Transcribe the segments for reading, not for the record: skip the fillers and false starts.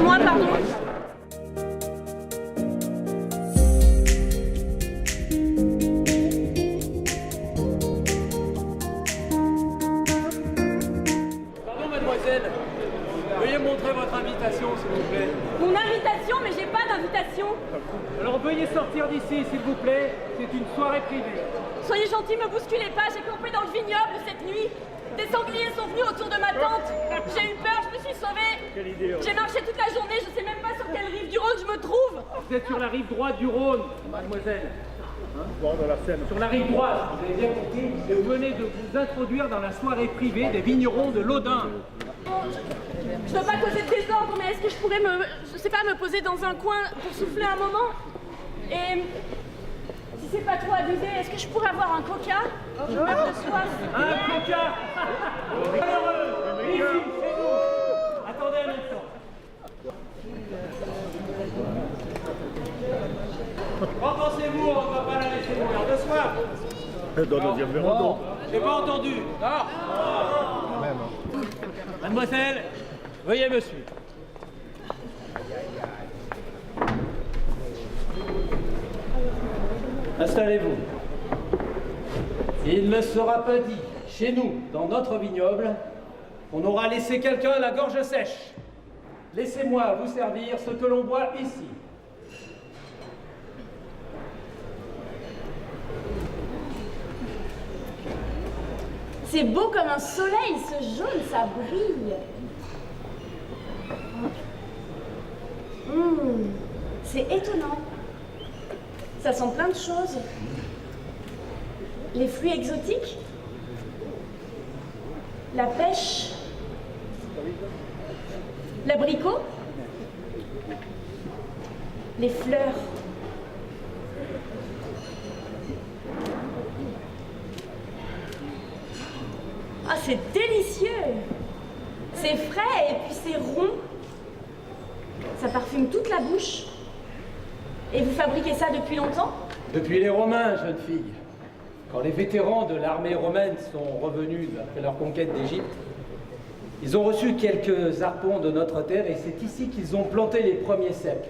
Excusez-moi, pardon. Pardon, mademoiselle. Veuillez montrer votre invitation, s'il vous plaît. Mon invitation, mais j'ai pas d'invitation. Alors veuillez sortir d'ici, s'il vous plaît. C'est une soirée privée. Soyez gentils, me bousculez pas, j'ai campé dans le vignoble cette nuit. Des sangliers sont venus autour de ma tente. J'ai eu peur, je me suis sauvée. Quelle idée. J'ai marché toute la journée, je sais même pas sur quelle rive du Rhône je me trouve. Vous êtes sur la rive droite du Rhône, mademoiselle. Sur la rive droite, vous avez bien compris. Et vous venez de vous introduire dans la soirée privée des vignerons de l'Audin. Bon, je veux pas causer de désordre, mais est-ce que je pourrais je sais pas, me poser dans un coin pour souffler un moment? Et si c'est pas trop abusé, est-ce que je pourrais avoir un coca? Je meurs de soif. Un coca. Malheureux. Ici, chez nous. Attendez un instant. Qu'en pensez-vous? On ne va pas la laisser mourir de soif. J'ai pas entendu. Mademoiselle, veuillez me suivre. Installez-vous. Il ne sera pas dit, chez nous, dans notre vignoble, qu'on aura laissé quelqu'un la gorge sèche. Laissez-moi vous servir ce que l'on boit ici. C'est beau comme un soleil, ce jaune, ça brille. C'est étonnant. Ça sent plein de choses. Les fruits exotiques, la pêche, l'abricot, les fleurs. Ah, c'est délicieux! C'est frais et puis c'est rond. Ça parfume toute la bouche. Et vous fabriquez ça depuis longtemps? Depuis les Romains, jeune fille. Quand les vétérans de l'armée romaine sont revenus après leur conquête d'Égypte, ils ont reçu quelques arpents de notre terre et c'est ici qu'ils ont planté les premiers cèpes.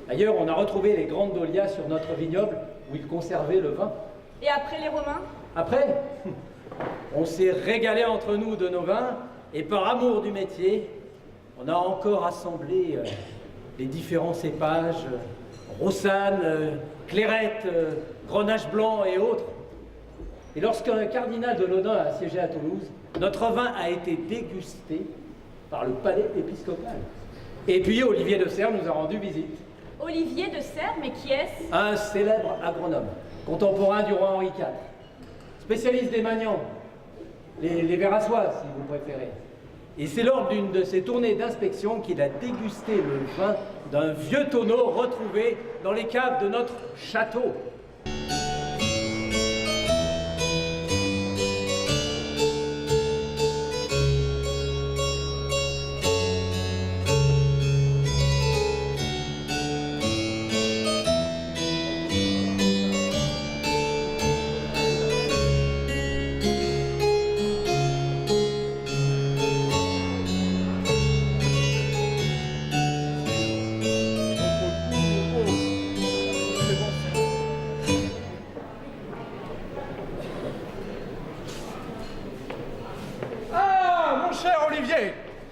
Ailleurs, on a retrouvé les grandes dahlias sur notre vignoble où ils conservaient le vin. Et après les Romains? Après, on s'est régalé entre nous de nos vins et par amour du métier, on a encore assemblé les différents cépages, Roussanne, Clairette, Grenache blanc et autres. Et lorsqu'un cardinal de l'Audin a siégé à Toulouse, notre vin a été dégusté par le palais épiscopal. Et puis Olivier de Serres nous a rendu visite. Olivier de Serres, mais qui est-ce? Un célèbre agronome, contemporain du roi Henri IV, spécialiste des maniants, les verres à soie si vous préférez. Et c'est lors d'une de ses tournées d'inspection qu'il a dégusté le vin d'un vieux tonneau retrouvé dans les caves de notre château.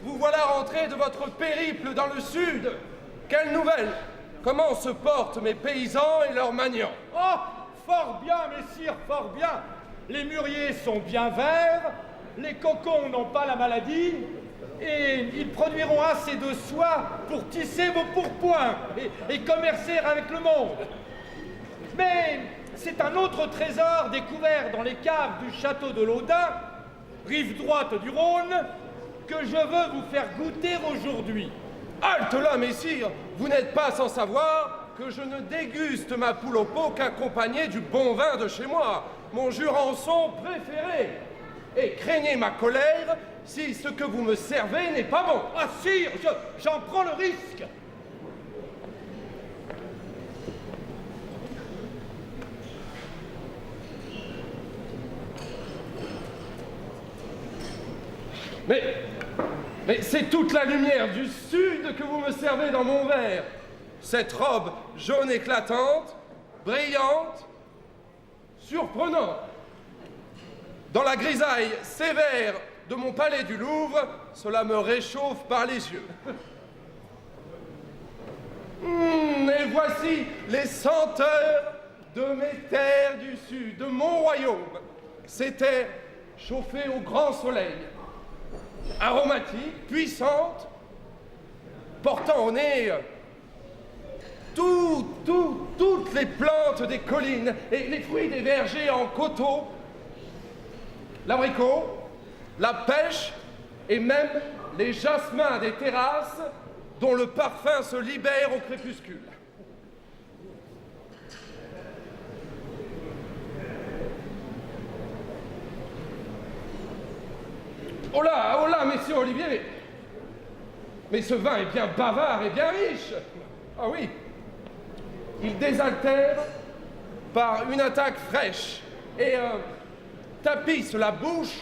Vous voilà rentré de votre périple dans le sud. Quelle nouvelle? Comment se portent mes paysans et leurs maniants? Oh, fort bien, messire, fort bien. Les mûriers sont bien verts, les cocons n'ont pas la maladie, et ils produiront assez de soie pour tisser vos pourpoints et commercer avec le monde. Mais c'est un autre trésor découvert dans les caves du château de l'Audin, rive droite du Rhône, que je veux vous faire goûter aujourd'hui. Halte là, messire! Vous n'êtes pas sans savoir que je ne déguste ma poule au pot qu'accompagnée du bon vin de chez moi, mon Jurançon préféré. Et craignez ma colère si ce que vous me servez n'est pas bon. Ah, sire, j'en prends le risque. Mais Mais c'est toute la lumière du sud que vous me servez dans mon verre. Cette robe jaune éclatante, brillante, surprenante. Dans la grisaille sévère de mon palais du Louvre, cela me réchauffe par les yeux. Et voici les senteurs de mes terres du sud, de mon royaume. Ces terres chauffées au grand soleil, aromatiques, puissantes, portant au nez toutes les plantes des collines et les fruits des vergers en coteaux, l'abricot, la pêche et même les jasmins des terrasses dont le parfum se libère au crépuscule. Oh là, messieurs Olivier, mais ce vin est bien bavard et bien riche. Ah oui, il désaltère par une attaque fraîche et tapisse la bouche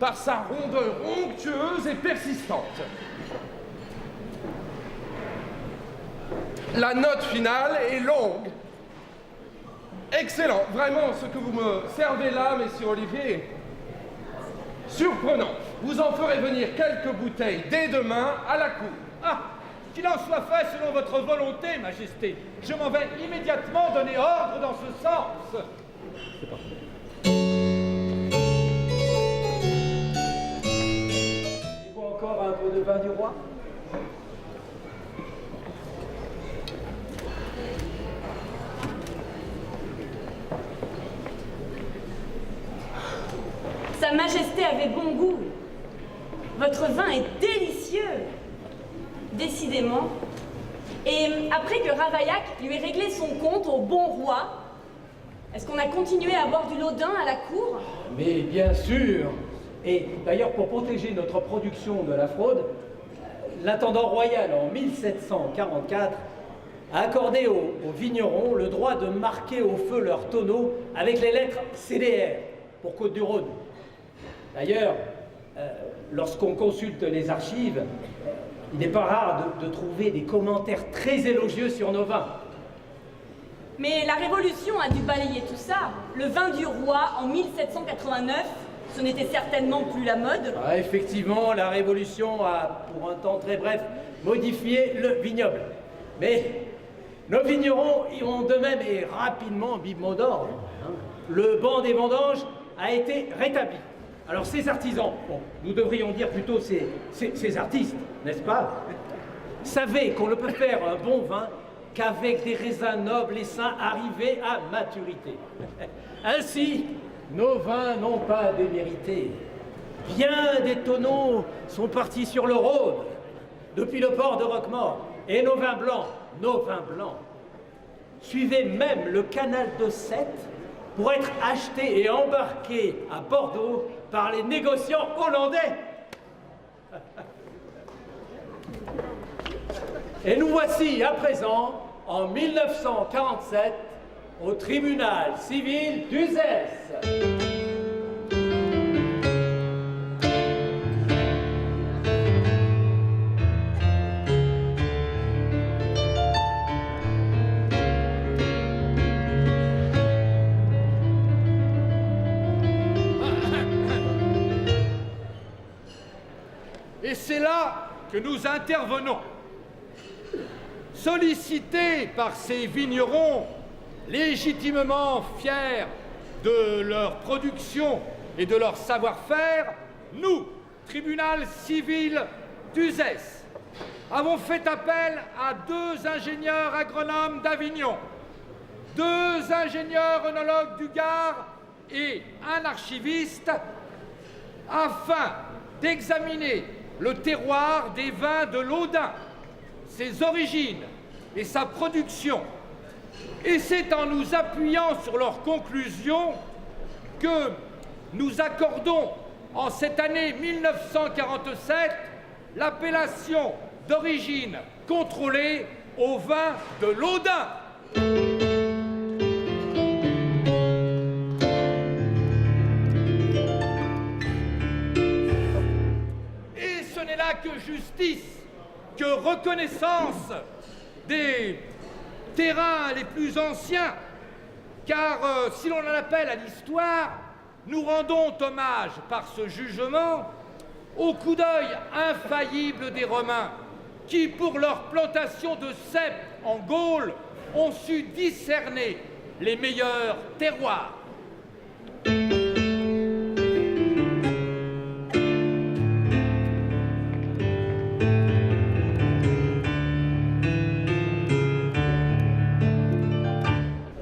par sa rondeur onctueuse et persistante. La note finale est longue. Excellent, vraiment, ce que vous me servez là, messieurs Olivier. Surprenant. Vous en ferez venir quelques bouteilles dès demain à la cour. Ah, qu'il en soit fait selon votre volonté, Majesté. Je m'en vais immédiatement donner ordre dans ce sens. Il faut encore un peu de vin du roi? Sa Majesté avait bon goût. Votre vin est délicieux. Décidément. Et après que Ravaillac lui ait réglé son compte au bon roi, est-ce qu'on a continué à boire du Laudin à la cour? Mais bien sûr. Et d'ailleurs, pour protéger notre production de la fraude, l'intendant royal en 1744 a accordé aux vignerons le droit de marquer au feu leurs tonneaux avec les lettres CDR pour Côte-du-Rhône. D'ailleurs, lorsqu'on consulte les archives, il n'est pas rare de trouver des commentaires très élogieux sur nos vins. Mais la Révolution a dû balayer tout ça. Le vin du roi en 1789, ce n'était certainement plus la mode. Ah, effectivement, la Révolution a, pour un temps très bref, modifié le vignoble. Mais nos vignerons y ont de même et rapidement mis mot d'ordre. Le banc des vendanges a été rétabli. Alors ces artisans, bon, nous devrions dire plutôt ces artistes, n'est-ce pas, savaient qu'on ne peut faire un bon vin qu'avec des raisins nobles et sains arrivés à maturité. Ainsi, nos vins n'ont pas démérité. Bien des tonneaux sont partis sur le Rhône, depuis le port de Roquemort, et nos vins blancs, suivaient même le canal de Sète pour être achetés et embarqués à Bordeaux par les négociants hollandais. Et nous voici à présent, en 1947, au tribunal civil d'Uzès. Et c'est là que nous intervenons. Sollicités par ces vignerons, légitimement fiers de leur production et de leur savoir-faire, nous, tribunal civil d'Uzès, avons fait appel à 2 ingénieurs agronomes d'Avignon, 2 ingénieurs œnologues du Gard et un archiviste, afin d'examiner le terroir des vins de Laudin, ses origines et sa production. Et c'est en nous appuyant sur leurs conclusions que nous accordons en cette année 1947 l'appellation d'origine contrôlée au vin de Laudin. voilà que justice, que reconnaissance des terrains les plus anciens, car si l'on en appelle à l'histoire, nous rendons hommage par ce jugement au coup d'œil infaillible des Romains, qui, pour leur plantation de cèpes en Gaule, ont su discerner les meilleurs terroirs.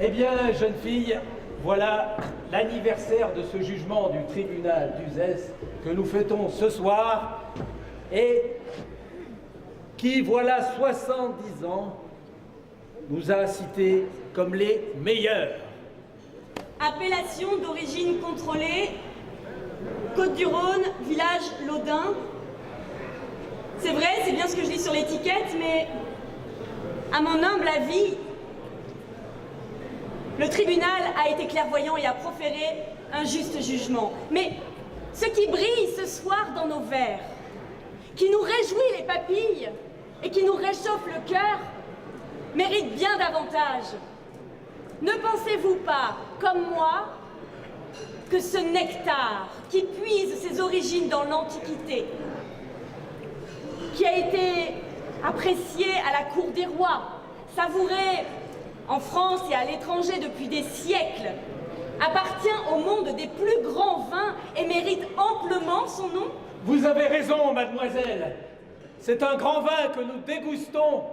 Eh bien, jeune fille, voilà l'anniversaire de ce jugement du tribunal d'Uzès que nous fêtons ce soir et qui, voilà 70 ans, nous a cités comme les meilleurs. Appellation d'origine contrôlée, Côte-du-Rhône, village Laudin. C'est vrai, c'est bien ce que je lis sur l'étiquette, mais à mon humble avis, le tribunal a été clairvoyant et a proféré un juste jugement. Mais ce qui brille ce soir dans nos verres, qui nous réjouit les papilles et qui nous réchauffe le cœur, mérite bien davantage. Ne pensez-vous pas, comme moi, que ce nectar qui puise ses origines dans l'Antiquité, qui a été apprécié à la cour des rois, savouré en France et à l'étranger depuis des siècles, appartient au monde des plus grands vins et mérite amplement son nom? Vous avez raison, mademoiselle. C'est un grand vin que nous dégustons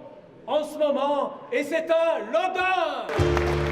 en ce moment et c'est un Laudin.